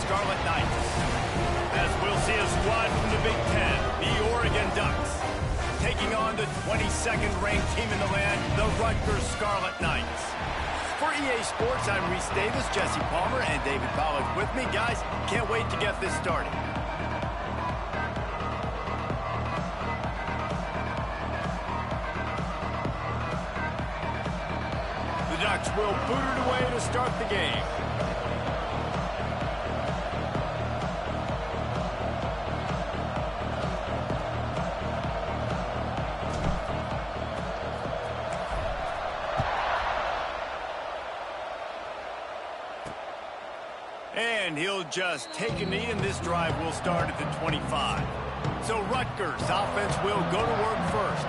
Scarlet Knights. As we'll see a squad from the Big Ten, the Oregon Ducks, taking on the 22nd ranked team in the land, the Rutgers Scarlet Knights. For EA Sports, I'm Reese Davis, Jesse Palmer, and David Pollack with me. Guys, can't wait to get this started. The Ducks will boot it away to start the game. And he'll just take a knee, and this drive will start at the 25. So Rutgers offense will go to work first.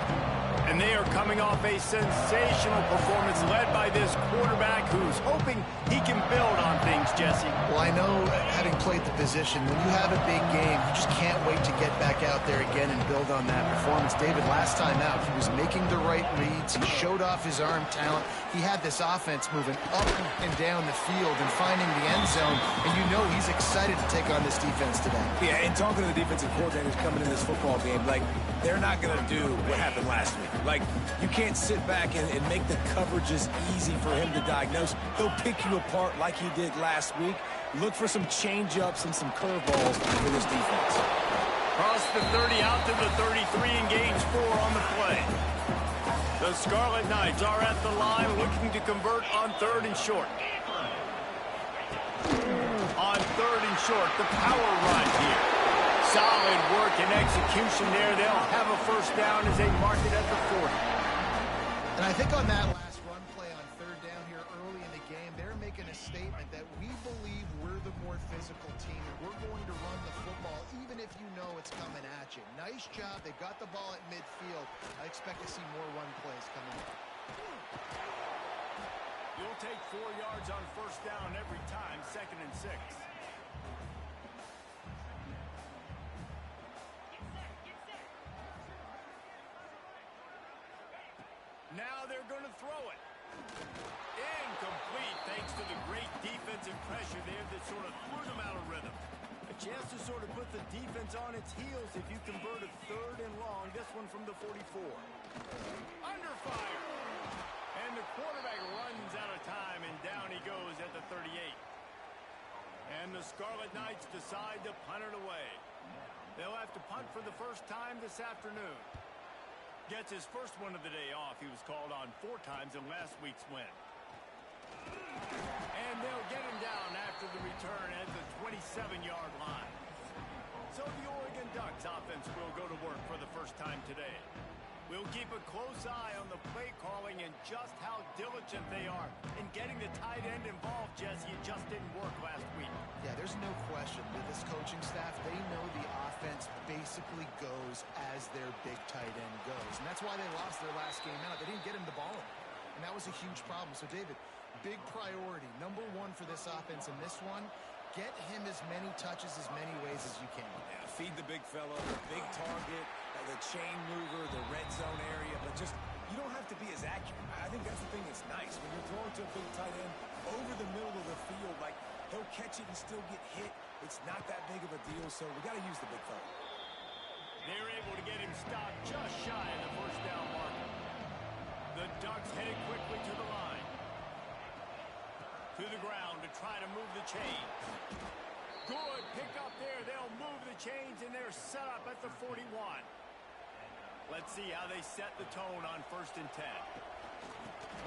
And they are coming off a sensational performance led by this quarterback who's hoping he can build on things, Jesse. Well, I know, having played the position, when you have a big game, you just can't wait to get back out there again and build on that performance. David, last time out, he was making the right reads. He showed off his arm talent. He had this offense moving up and down the field and finding the end zone. And you know he's excited to take on this defense today. Yeah, and talking to the defensive coordinators coming in this football game, like, they're not going to do what happened last week. Like, you can't sit back and make the coverages easy for him to diagnose. He'll pick you apart like he did last week. Look for some change-ups and some curveballs for this defense. Cross the 30 out to the 33, engage 4 on the play. The Scarlet Knights are at the line looking to convert on 3rd and short. On 3rd and short, the power run here. Solid work and execution there. They'll have a first down as they mark it at the 40. And I think on that last run play on 3rd down here early in the game, they're making a statement that we believe we're the more physical team and we're going to run the football even if you know it's coming at you. Nice job. They got the ball at midfield. I expect to see more run plays coming up. You'll take 4 yards on first down every time, 2nd and 6. Now they're going to throw it. Incomplete thanks to the great defensive pressure there that sort of threw them out of rhythm. A chance to sort of put the defense on its heels if you convert a 3rd and long. This one from the 44. Under fire. And the quarterback runs out of time, and down he goes at the 38. And the Scarlet Knights decide to punt it away. They'll have to punt for the first time this afternoon. Gets his first one of the day off. He was called on 4 times in last week's win. And they'll get him down after the return at the 27-yard line. So the Oregon Ducks offense will go to work for the first time today. We'll keep a close eye on the play calling and just how diligent they are in getting the tight end involved, Jesse. It just didn't work last week. Yeah, there's no question with this coaching staff, they know the offense basically goes as their big tight end goes. And that's why they lost their last game out. They didn't get him the ball in. And that was a huge problem. So, David, big priority, number 1 for this offense in this one, get him as many touches, as many ways as you can. Yeah, feed the big fella, the big target, the chain mover, the red zone area, but just, you don't have to be as accurate. I think that's the thing that's nice. When you're throwing to a big tight end over the middle of the field, like, he'll catch it and still get hit. It's not that big of a deal, so we got to use the big fella. They're able to get him stopped just shy of the first down marker. The Ducks headed quickly to the line. To the ground to try to move the chains. Good pick up there. They'll move the chains, and they're set up at the 41. Let's see how they set the tone on 1st and 10.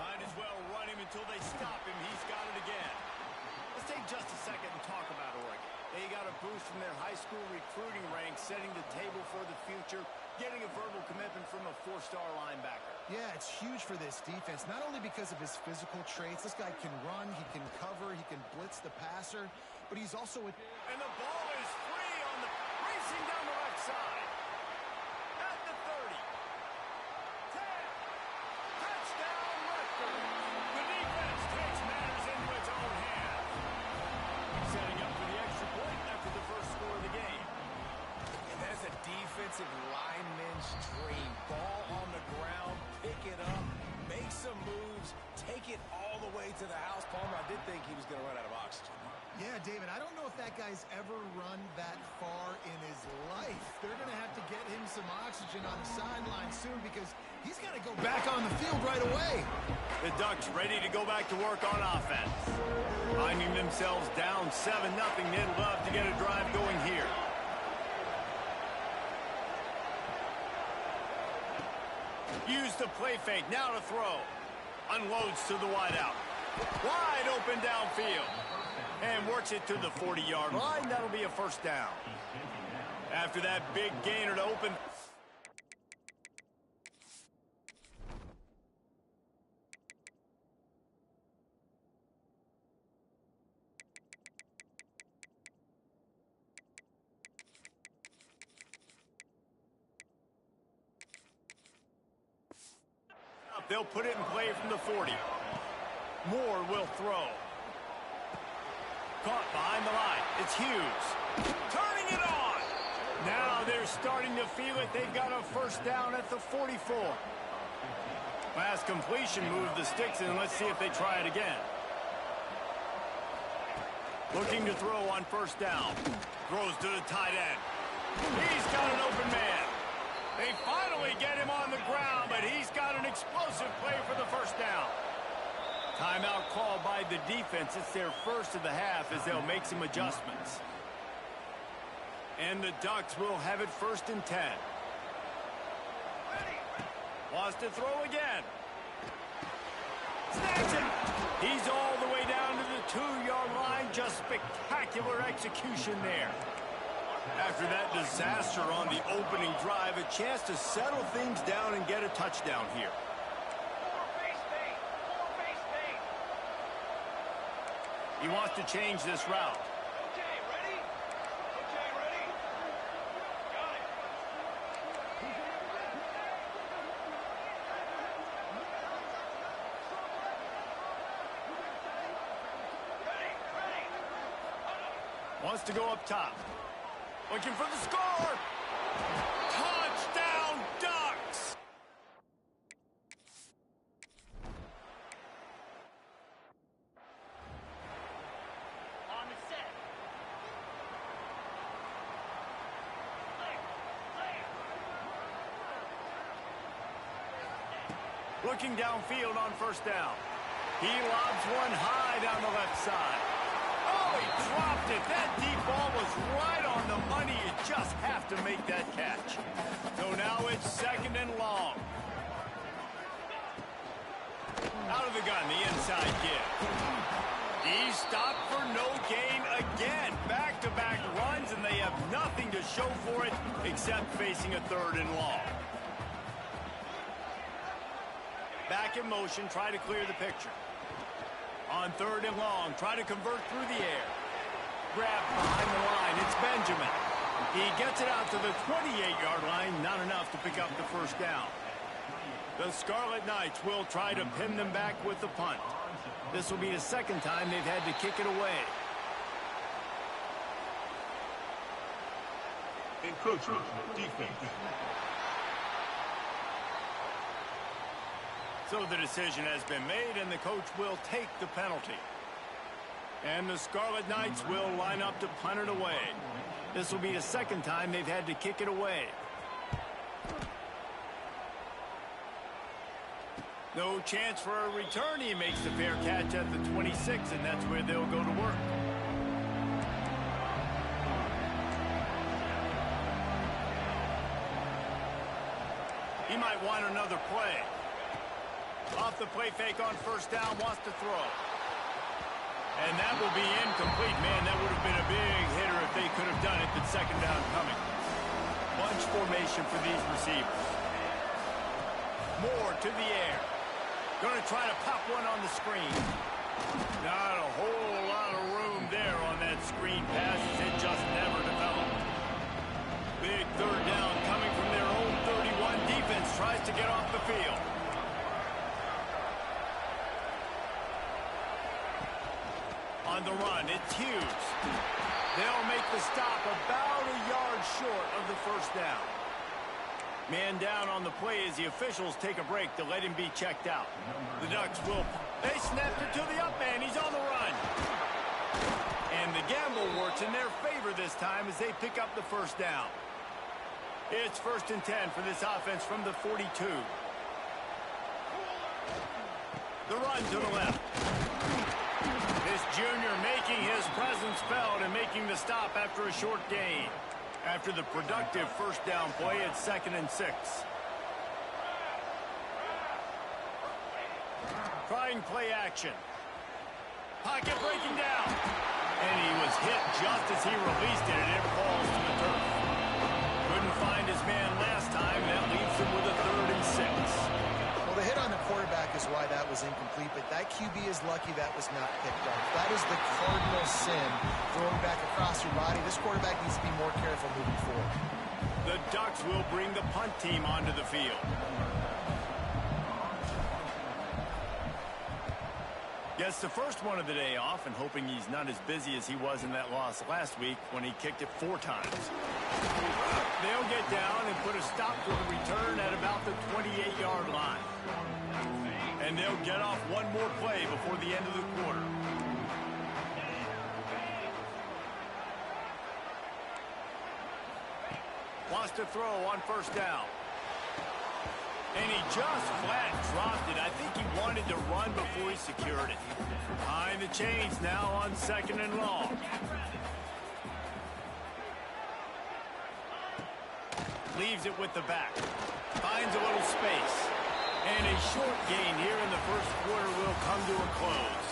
Might as well run him until they stop him. He's got it again. Let's take just a second and talk about Oregon. They got a boost from their high school recruiting ranks, setting the table for the future, getting a verbal commitment from a 4-star linebacker. Yeah, it's huge for this defense, not only because of his physical traits. This guy can run, he can cover, he can blitz the passer, but he's also a... And the ball is free on the racing down the left side. At the 30. 10. Touchdown, Rutgers. The defense takes matters into its own hands. Setting up for the extra point after the first score of the game. And that's a defensive lineman's dream. Ball on the ground, pick it up, make some moves, take it all the way to the house. Palmer, I did think he was going to run out of oxygen. Yeah, Yeah, David, I don't know if that guy's ever run that far in his life. They're going to have to get him some oxygen on the sideline soon because he's got to go back on the field right away. The Ducks ready to go back to work on offense. Finding themselves down 7-0, they'd love to get a drive going here. Use the play fake, now to throw. Unloads to the wideout. Wide open downfield. And works it to the 40-yard line. That'll be a first down. After that big gainer to open. They'll put it in play from the 40. Moore will throw. Caught behind the line. It's Hughes. Turning it on. Now they're starting to feel it. They've got a first down at the 44. Last completion moved the sticks in. Let's see if they try it again. Looking to throw on first down. Throws to the tight end. He's got an open man. They finally get him on the ground, but he's got an explosive play for the first down. Timeout called by the defense. It's their first of the half as they'll make some adjustments. And the Ducks will have it 1st and 10. Wants to throw again. Snags it. He's all the way down to the 2-yard line. Just spectacular execution there. After that disaster on the opening drive, a chance to settle things down and get a touchdown here. He wants to change this route. Okay, ready? Okay, ready? Got it. Ready. Wants to go up top. Looking for the score. Touchdown, Ducks! On the set. Looking downfield on first down. He lobs one high down the left side. Oh, he dropped it. That deep ball was right on the money. You just have to make that catch. So now it's 2nd and long. Out of the gun, the inside give. He stopped for no gain again. Back-to-back runs, and they have nothing to show for it except facing a 3rd and long. Back in motion, try to clear the picture. On 3rd and long, try to convert through the air. Grabbed behind the line, it's Benjamin. He gets it out to the 28-yard line, not enough to pick up the first down. The Scarlet Knights will try to pin them back with the punt. This will be the 2nd time they've had to kick it away. Encroachment, defense. So the decision has been made, and the coach will take the penalty. And the Scarlet Knights will line up to punt it away. This will be the 2nd time they've had to kick it away. No chance for a return. He makes the fair catch at the 26, and that's where they'll go to work. He might want another play. Off the play fake on first down, wants to throw. And that will be incomplete. Man, that would have been a big hitter if they could have done it, but 2nd down coming. Bunch formation for these receivers. Moore to the air. Going to try to pop one on the screen. Not a whole lot of room there on that screen pass. It just never developed. Big 3rd down coming from their own 31. Defense tries to get off the field. On the run, it's Hughes. They'll make the stop about a yard short of the first down. Man down on the play as the officials take a break to let him be checked out. The Ducks will... They snapped it to the up man. He's on the run. And And the gamble works in their favor this time as they pick up the first down. It's 1st and 10 for this offense from the 42. The run to the left. This junior making his presence felt and making the stop after a short gain. After the productive first down play, it's 2nd and 6. Trying play action. Pocket breaking down. And he was hit just as he released it, and it falls to the turf. Couldn't find his man last time. That leaves him with a 3rd and 6. Well, the hit on the quarterback is why that was incomplete, but that QB is lucky that was not picked up. That is the cardinal sin, throwing back across your body. This quarterback needs to be more careful moving forward. The Ducks will bring the punt team onto the field. Gets the first one of the day off and hoping he's not as busy as he was in that loss last week when he kicked it 4 times. They'll get down and put a stop to the return at about the 28-yard line. And they'll get off one more play before the end of the quarter. Wants to throw on first down. And he just flat dropped it. I think he wanted to run before he secured it. Behind the chains now on 2nd and long. Leaves it with the back. Finds a little space. And a short gain here in the first quarter will come to a close.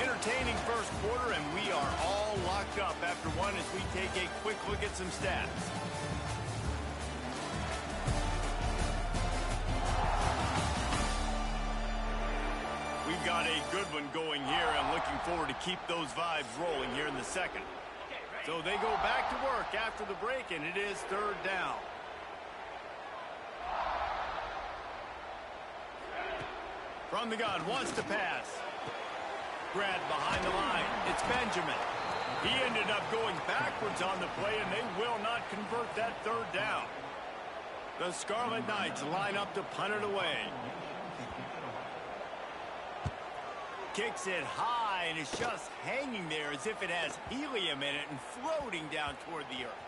Entertaining first quarter, and we are all locked up after one as we take a quick look at some stats. We've got a good one going here and looking forward to keep those vibes rolling here in the second. So they go back to work after the break, and it is 3rd down. From the gun, wants to pass. Grabbed behind the line. It's Benjamin. He ended up going backwards on the play, and they will not convert that 3rd down. The Scarlet Knights line up to punt it away. Kicks it high, and it's just hanging there as if it has helium in it and floating down toward the earth.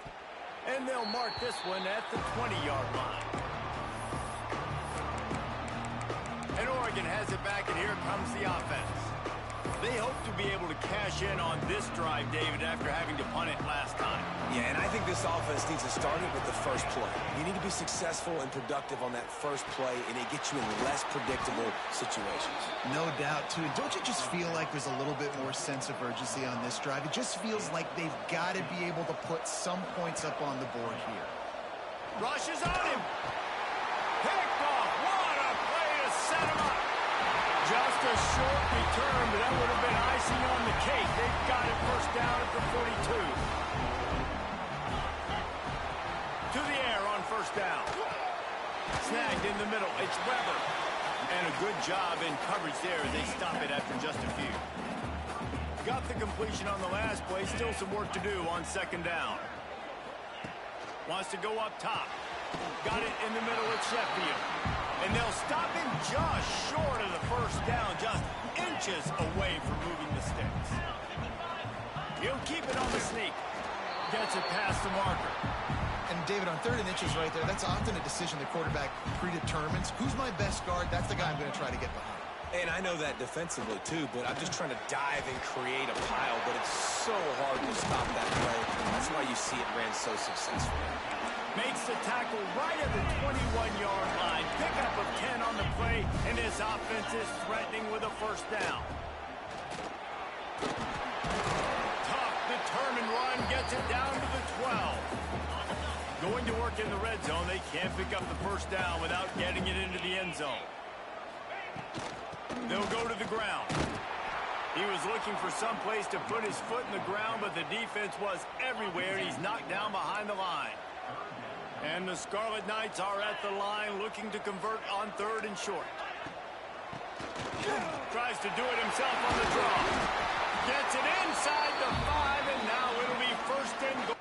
And they'll mark this one at the 20-yard line. And Oregon has it back, and here comes the offense. They hope to be able to cash in on this drive, David, after having to punt it last time. Yeah, and I think this offense needs to start it with the first play. You need to be successful and productive on that first play, and it gets you in less predictable situations. No doubt, too. Don't you just feel like there's a little bit more sense of urgency on this drive? It just feels like they've got to be able to put some points up on the board here. Rushes on him. Picked off. What a play to set him up. Just a short return, but that would have been icing on the cake. They've got it first down at the 42. To the air on first down. Snagged in the middle. It's Weber. And a good job in coverage there as they stop it after just a few. Got the completion on the last play. Still some work to do on 2nd down. Wants to go up top. Got it in the middle at Sheffield. And they'll stop him just short of the first down, just inches away from moving the sticks. He'll keep it on the sneak. Gets it past the marker. And David, on 3rd and inches right there, that's often a decision the quarterback predetermines. Who's my best guard? That's the guy I'm going to try to get behind. And I know that defensively, too, but I'm just trying to dive and create a pile, but it's so hard to stop that play. That's why you see it ran so successfully. Makes the tackle right at the 21-yard line. Pickup of 10 on the play, and this offense is threatening with a first down. Tough, determined run gets it down to the 12. Going to work in the red zone. They can't pick up the first down without getting it into the end zone. They'll go to the ground. He was looking for some place to put his foot in the ground, but the defense was everywhere. He's knocked down behind the line. And the Scarlet Knights are at the line looking to convert on 3rd and short. Tries to do it himself on the draw. Gets it inside the 5, and now it'll be 1st and goal.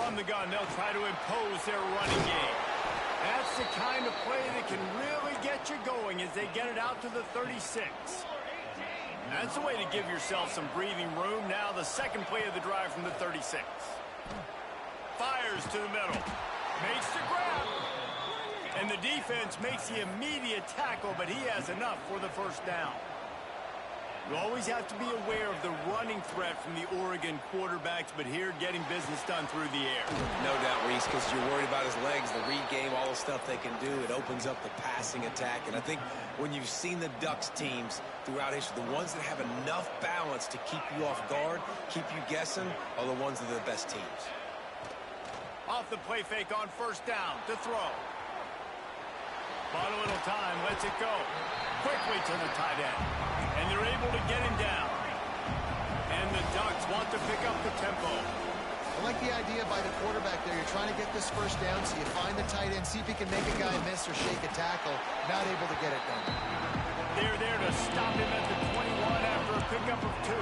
From the gun, they'll try to impose their running game. That's the kind of play that can really get you going as they get it out to the 36. That's a way to give yourself some breathing room. Now the second play of the drive from the 36. Fires to the middle. Makes the grab. And the defense makes the immediate tackle, but he has enough for the first down. You always have to be aware of the running threat from the Oregon quarterbacks, but here getting business done through the air. No doubt, Reese, because you're worried about his legs, the read game, all the stuff they can do. It opens up the passing attack. And I think when you've seen the Ducks teams throughout history, the ones that have enough balance to keep you off guard, keep you guessing, are the ones that are the best teams. Off the play fake on first down to throw. Bought a little time, lets it go. Quickly to the tight end. And they're able to get him down. And the Ducks want to pick up the tempo. I like the idea by the quarterback there. You're trying to get this first down, so you find the tight end, see if he can make a guy miss or shake a tackle. Not able to get it done. They're there to stop him at the 21 after a pickup of 2.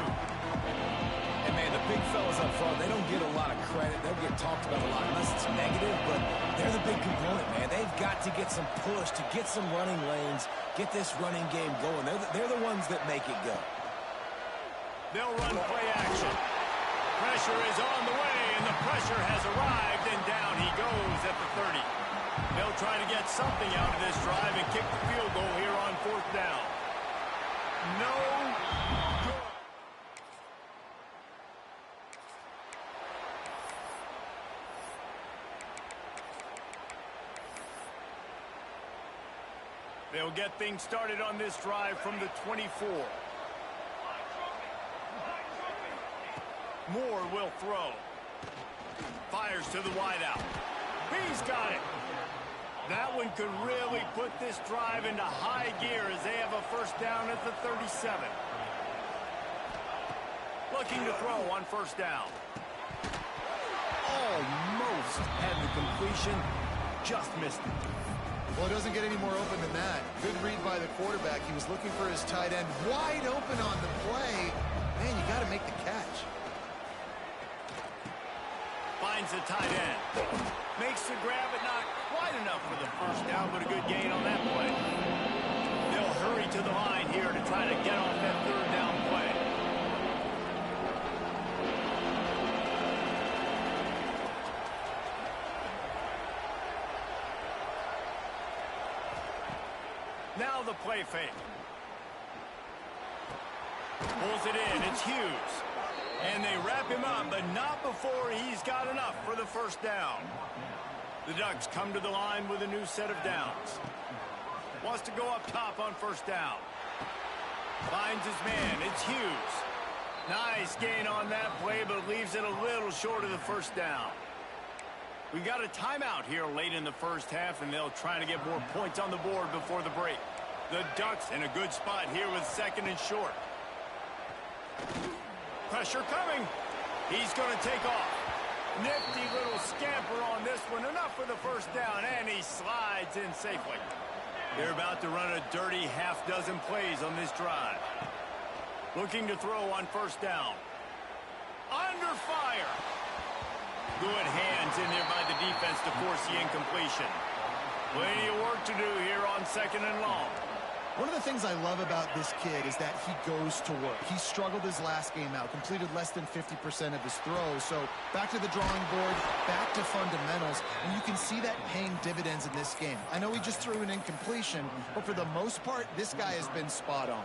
And, man, the big fellas up front, they don't get a lot of credit. They'll get talked about a lot unless it's negative, but they're the big component, man. They've got to get some push, to get some running lanes, get this running game going. They're the ones that make it go. They'll run play action. Pressure is on the way, and the pressure has arrived, and down he goes at the 30. They'll try to get something out of this drive and kick the field goal here on fourth down. No good. They'll get things started on this drive from the 24. Moore will throw. Fires to the wideout. He's got it. That one could really put this drive into high gear as they have a first down at the 37. Looking to throw on first down. Almost had the completion. Just missed it. Well, it doesn't get any more open than that. Good read by the quarterback. He was looking for his tight end wide open on the play. Man, you got to make the catch. Finds the tight end. Makes the grab, but not quite enough for the first down, but a good gain on that play. They'll hurry to the line here to try to get off that third down play. Now the play fake. Pulls it in. It's Hughes. And they wrap him up, but not before he's got enough for the first down. The Ducks come to the line with a new set of downs. Wants to go up top on first down. Finds his man. It's Hughes. Nice gain on that play, but leaves it a little short of the first down. We got a timeout here late in the first half, and they'll try to get more points on the board before the break. The Ducks in a good spot here with second and short. Pressure coming. He's going to take off. Nifty little scamper on this one. Enough for the first down, and he slides in safely. They're about to run a dirty half-dozen plays on this drive. Looking to throw on first down. Under fire. Good hands in there by the defense to force the incompletion. Plenty of work to do here on second and long. One of the things I love about this kid is that he goes to work. He struggled his last game out, completed less than 50% of his throws. So back to the drawing board, back to fundamentals, and you can see that paying dividends in this game. I know he just threw an incompletion, but for the most part, this guy has been spot on.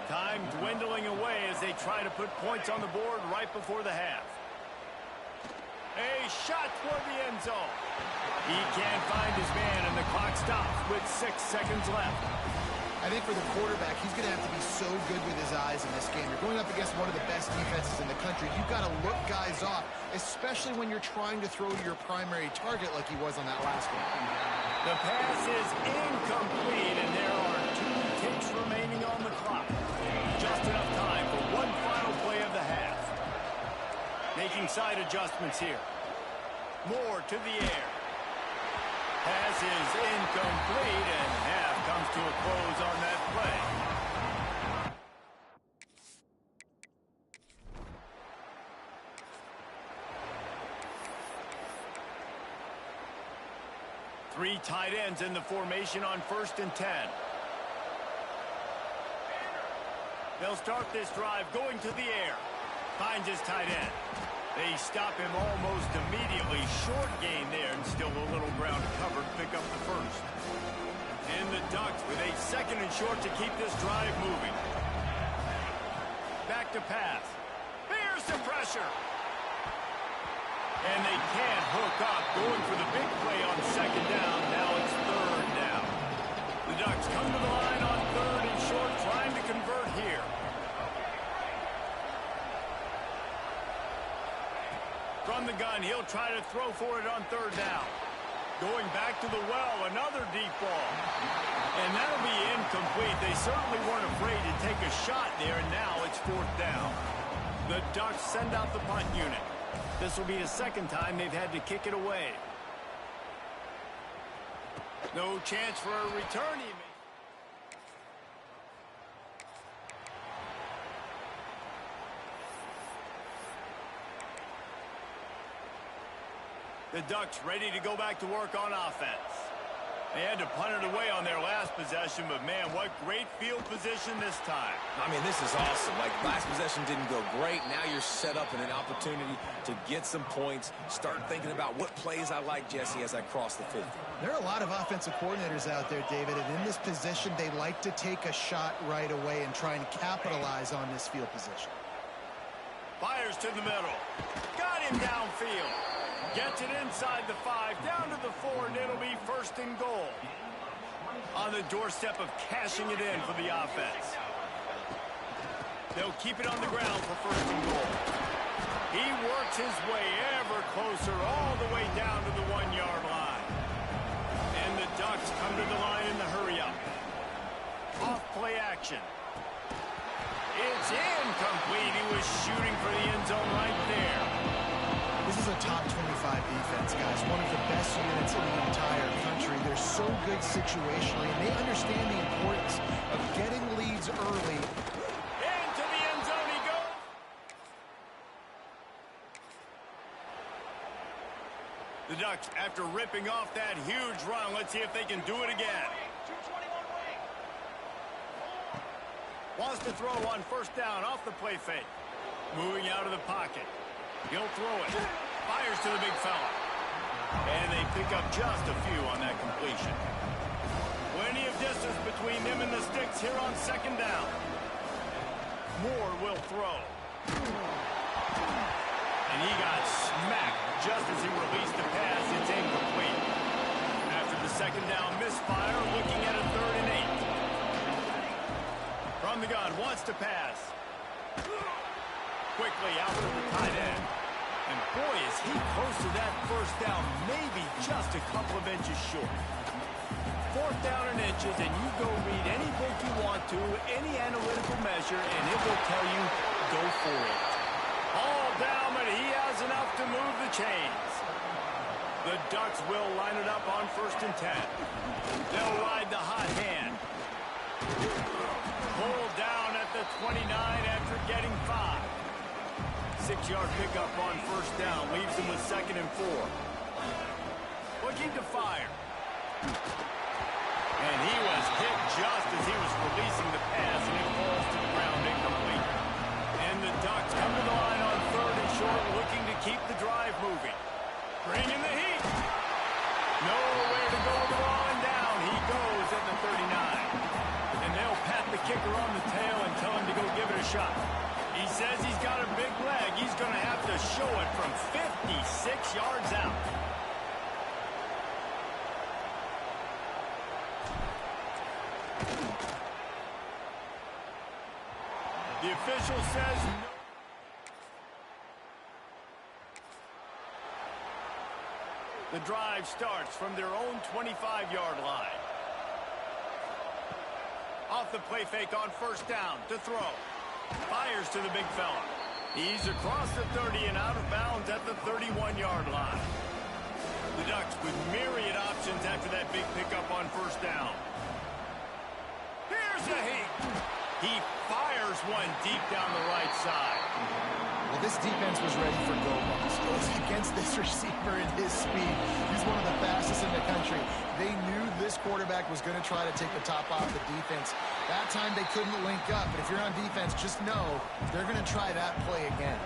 Time dwindling away as they try to put points on the board right before the half. A shot toward the end zone. He can't find his man, and the clock stops with 6 seconds left. I think for the quarterback, he's going to have to be so good with his eyes in this game. You're going up against one of the best defenses in the country. You've got to look guys off, especially when you're trying to throw to your primary target like he was on that last one. The pass is incomplete, and there are 2 ticks remaining on the clock. Just enough time for one final play of the half. Making side adjustments here. Moore to the air. Pass is incomplete, and half comes to a close on that play. Three tight ends in the formation on 1st and 10. They'll start this drive going to the air. Finds his tight end. They stop him almost immediately. Short gain there, and still a little ground covered. Pick up the first. And the Ducks with a 2nd and short to keep this drive moving. Back to pass. Here's the pressure. And they can't hook up. Going for the big play on 2nd down. Now it's 3rd down. The Ducks come to the line on 3rd and short, trying to convert here. From the gun, he'll try to throw for it on 3rd down. Going back to the well, another deep ball. And that'll be incomplete. They certainly weren't afraid to take a shot there, and now it's 4th down. The Ducks send out the punt unit. This will be the 2nd time they've had to kick it away. No chance for a return even. The Ducks ready to go back to work on offense. They had to punt it away on their last possession, but man, what great field position this time. I mean, this is awesome. Like, last possession didn't go great. Now you're set up in an opportunity to get some points. Start thinking about what plays I like, Jesse, as I cross the 50. There are a lot of offensive coordinators out there, David, and in this position, they like to take a shot right away and try and capitalize on this field position. Fires to the middle. Got him downfield. Gets it inside the 5, down to the 4, and it'll be 1st and goal. On the doorstep of cashing it in for the offense. They'll keep it on the ground for 1st and goal. He works his way ever closer all the way down to the 1-yard line. And the Ducks come to the line in the hurry-up. Off-play action. It's incomplete. He was shooting for the end zone right there. This is a top 25 defense, guys. One of the best units in the entire country. They're so good situationally, and they understand the importance of getting leads early. Into the end zone he goes. The Ducks, after ripping off that huge run, let's see if they can do it again. 221 wing. Wants to throw on 1st down off the play fake. Moving out of the pocket. He'll throw it. Fires to the big fella. And they pick up just a few on that completion. Plenty of distance between them and the sticks here on 2nd down. Moore will throw. And he got smacked just as he released the pass. It's incomplete. After the 2nd down misfire, looking at a 3rd and 8. From the gun, wants to pass. Quickly out to the tight end. And boy, is he close to that 1st down, maybe just a couple of inches short. 4th down and inches, and you go read any book you want to, any analytical measure, and it will tell you, go for it. All down, but he has enough to move the chains. The Ducks will line it up on 1st and 10. They'll ride the hot hand. Pulled down at the 29 after getting 5. 6-yard pickup on 1st down. Leaves him with 2nd and 4. Looking to fire. And he was hit just as he was releasing the pass, and it falls to the ground incomplete. And the Ducks come to the line on 3rd and short, looking to keep the drive moving. Bringing the heat. Nowhere to go but on down. He goes at the 39. And they'll pat the kicker on the tail and tell him to go give it a shot. He says he's got a big leg. He's going to have to show it from 56 yards out. The official says no. The drive starts from their own 25-yard line. Off the play fake on 1st down to throw. Fires to the big fella. He's across the 30 and out of bounds at the 31-yard line. The Ducks with myriad options after that big pickup on 1st down. Here's the heat. He fires fires one deep down the right side. Well, this defense was ready for go-balls. It was against this receiver and his speed. He's one of the fastest in the country. They knew this quarterback was going to try to take the top off the defense. That time they couldn't link up, but if you're on defense, just know they're going to try that play again.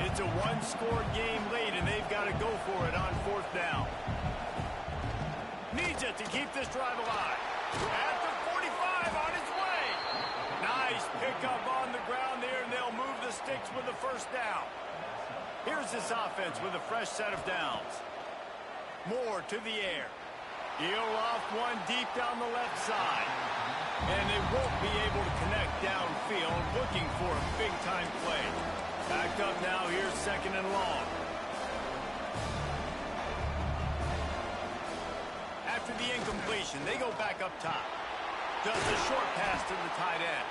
It's a one-score game late, and they've got to go for it on fourth down. Needs it to keep this drive alive. At the 45, on its way. Nice pickup on the ground there, and they'll move the sticks with the first down. Here's this offense with a fresh set of downs. Moore to the air. He'll off one deep down the left side. And they won't be able to connect downfield, looking for a big-time play. Backed up now, here's second and long. After the incompletion, they go back up top. Does a short pass to the tight end.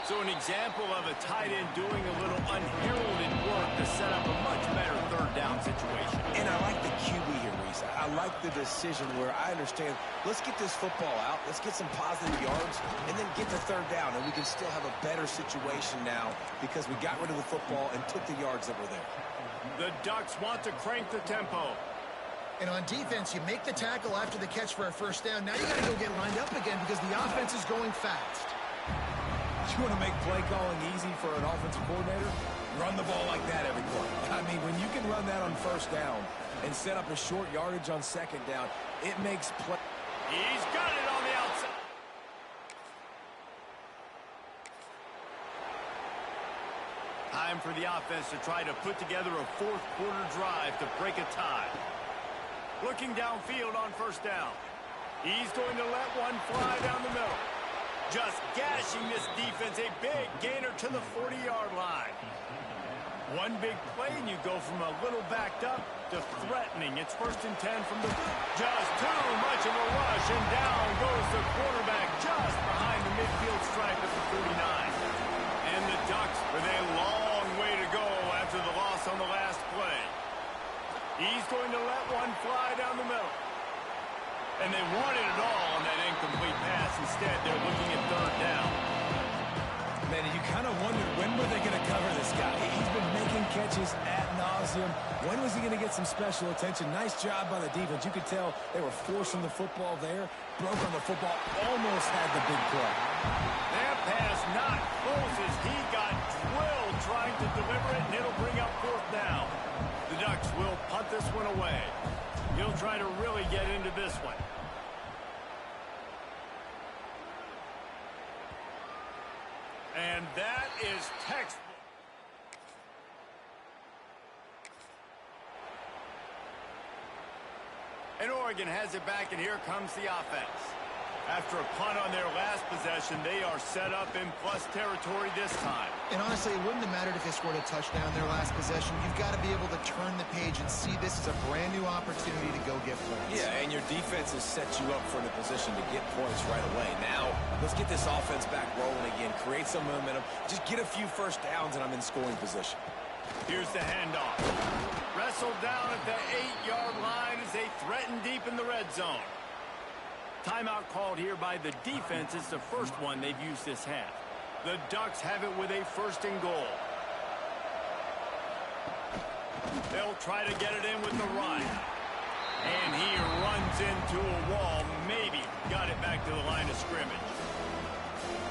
So an example of a tight end doing a little unheralded work to set up a much better third down situation. And I like the QB here, Reese. I like the decision where I understand, let's get this football out, let's get some positive yards, and then get to third down, and we can still have a better situation now because we got rid of the football and took the yards that were there. The Ducks want to crank the tempo. And on defense, you make the tackle after the catch for a first down. Now you got to go get lined up again because the offense is going fast. You want to make play calling easy for an offensive coordinator? Run the ball like that every play. I mean, when you can run that on first down and set up a short yardage on second down, it makes play. He's got it on the outside. Time for the offense to try to put together a fourth quarter drive to break a tie. Looking downfield on first down. He's going to let one fly down the middle. Just gashing this defense, a big gainer to the 40-yard line. One big play, and you go from a little backed up to threatening. It's 1st and 10 from the... Just too much of a rush, and down goes the quarterback just behind the midfield stripe at the 49. And the Ducks with a long way to go after the loss on the last play. He's going to let one fly down the middle. And they wanted it all on that incomplete pass. Instead, they're looking at third down. Man, you kind of wondered, when were they going to cover this guy? He's been making catches ad nauseum. When was he going to get some special attention? Nice job by the defense. You could tell they were forcing the football there. Broke on the football, almost had the big play. That pass not close as he got drilled trying to deliver it, and it'll bring up fourth down. The Ducks will punt this one away. He'll try to really get into this one. And that is textbook. And Oregon has it back, and here comes the offense. After a punt on their last possession, they are set up in plus territory this time. And honestly, it wouldn't have mattered if they scored a touchdown their last possession. You've got to be able to turn the page and see this as a brand new opportunity to go get points. Yeah, and your defense has set you up for the position to get points right away. Now, let's get this offense back rolling again, create some momentum, just get a few first downs, and I'm in scoring position. Here's the handoff. Wrestled down at the 8-yard line as they threaten deep in the red zone. Timeout called here by the defense. It's the first one they've used this half. The Ducks have it with a 1st and goal. They'll try to get it in with the run. And he runs into a wall. Maybe got it back to the line of scrimmage.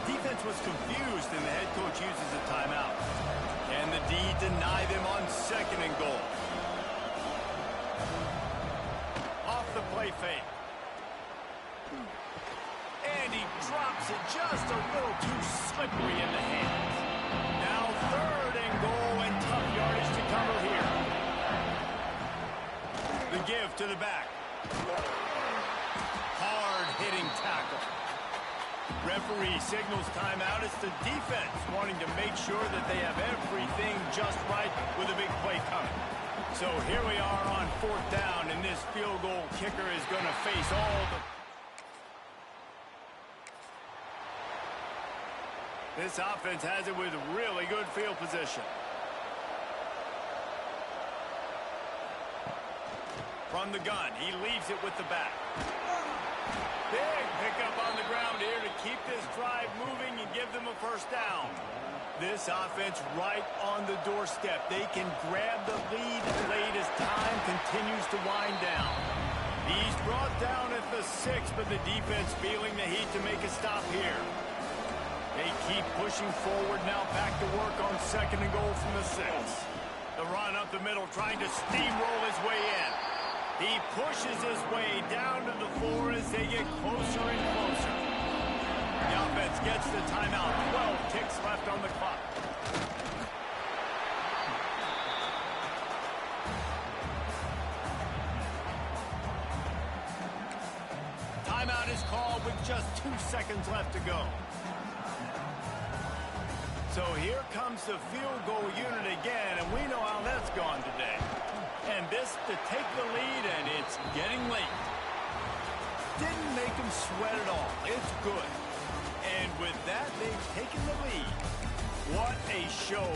Defense was confused, and the head coach uses a timeout. Can the D deny them on 2nd and goal? Off the play fake. And he drops it just a little too slippery in the hands. Now 3rd and goal, and tough yardage to cover here. The give to the back. Hard-hitting tackle. Referee signals timeout. It's the defense wanting to make sure that they have everything just right with a big play coming. So here we are on 4th down, and this field goal kicker is going to face all the... This offense has it with really good field position. From the gun, he leaves it with the back. Big pickup on the ground here to keep this drive moving and give them a first down. This offense right on the doorstep. They can grab the lead late as time continues to wind down. He's brought down at the 6, but the defense feeling the heat to make a stop here. They keep pushing forward, now back to work on 2nd and goal from the 6. The run up the middle, trying to steamroll his way in. He pushes his way down to the floor as they get closer and closer. The offense gets the timeout. 12 ticks left on the clock. Timeout is called with just 2 seconds left to go. So here comes the field goal unit again, and we know how that's gone today. And this to take the lead, and it's getting late. Didn't make them sweat at all. It's good. And with that, they've taken the lead. What a show.